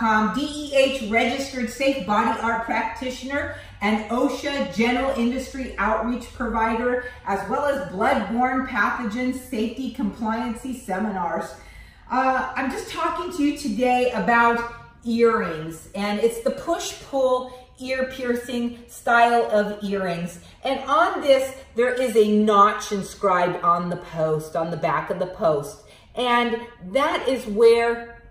indestructible.com, DEH registered safe body art practitioner and OSHA general industry outreach provider, as well as bloodborne pathogen safety compliancy seminars. I'm just talking to you today about earrings, and it's the push-pull ear piercing style of earrings. And on this, there is a notch inscribed on the post, on the back of the post. And that is where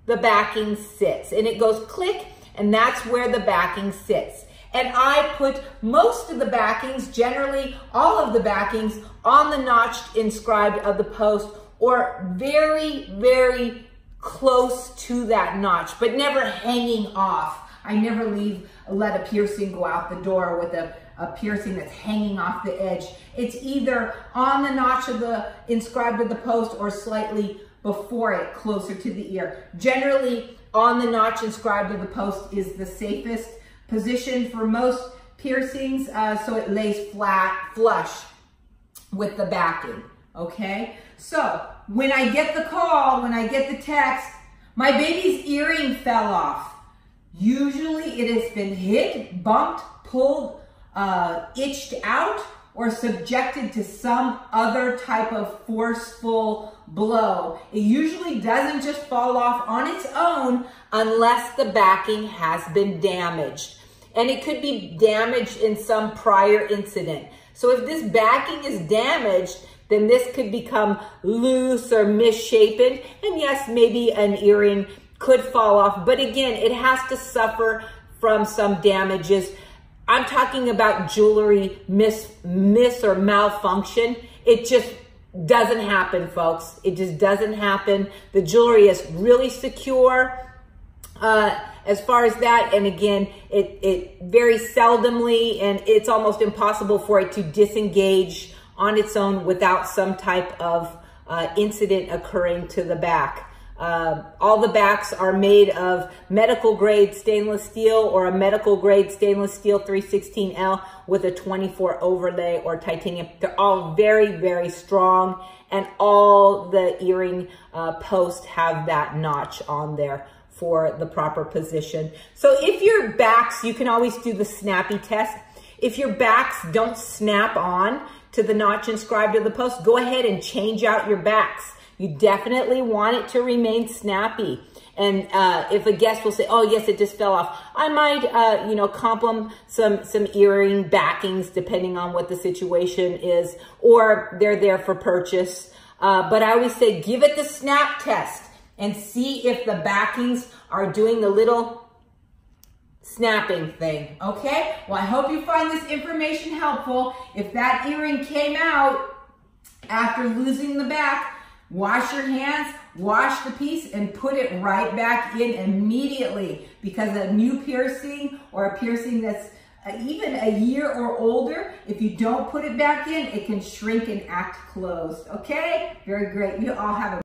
the backing sits. And it goes click, and that's where the backing sits. And I put most of the backings, generally all of the backings, on the notch inscribed of the post, or very, very close to that notch, but never hanging off. I never let a piercing go out the door with a piercing that's hanging off the edge. It's either on the notch of the inscribed of the post or slightly before it, closer to the ear. Generally, on the notch inscribed of the post is the safest position for most piercings, so it lays flat, flush with the backing, okay? So when I get the call, when I get the text, my baby's earring fell off. Usually it has been hit, bumped, pulled, itched out, or subjected to some other type of forceful blow. It usually doesn't just fall off on its own unless the backing has been damaged. And it could be damaged in some prior incident. So if this backing is damaged, then this could become loose or misshapen. And yes, maybe an earring could fall off, but again, it has to suffer from some damages. I'm talking about jewelry miss or malfunction. It just doesn't happen, folks. It just doesn't happen. The jewelry is really secure as far as that. And again, it very seldomly, and it's almost impossible for it to disengage on its own without some type of incident occurring to the back. All the backs are made of medical grade stainless steel or a medical grade stainless steel 316L with a 24 overlay or titanium. They're all very, very strong, and all the earring posts have that notch on there for the proper position. So if your backs, you can always do the snappy test. If your backs don't snap on to the notch inscribed of the post, go ahead and change out your backs. You definitely want it to remain snappy. And if a guest will say, oh yes, it just fell off, I might, you know, comp them some earring backings depending on what the situation is, or they're there for purchase. But I always say, give it the snap test and see if the backings are doing the little snapping thing, okay? Well, I hope you find this information helpful. If that earring came out after losing the back, wash your hands, wash the piece, and put it right back in immediately, because a new piercing or a piercing that's even a year or older, if you don't put it back in, it can shrink and act closed, okay? Very great. You all have a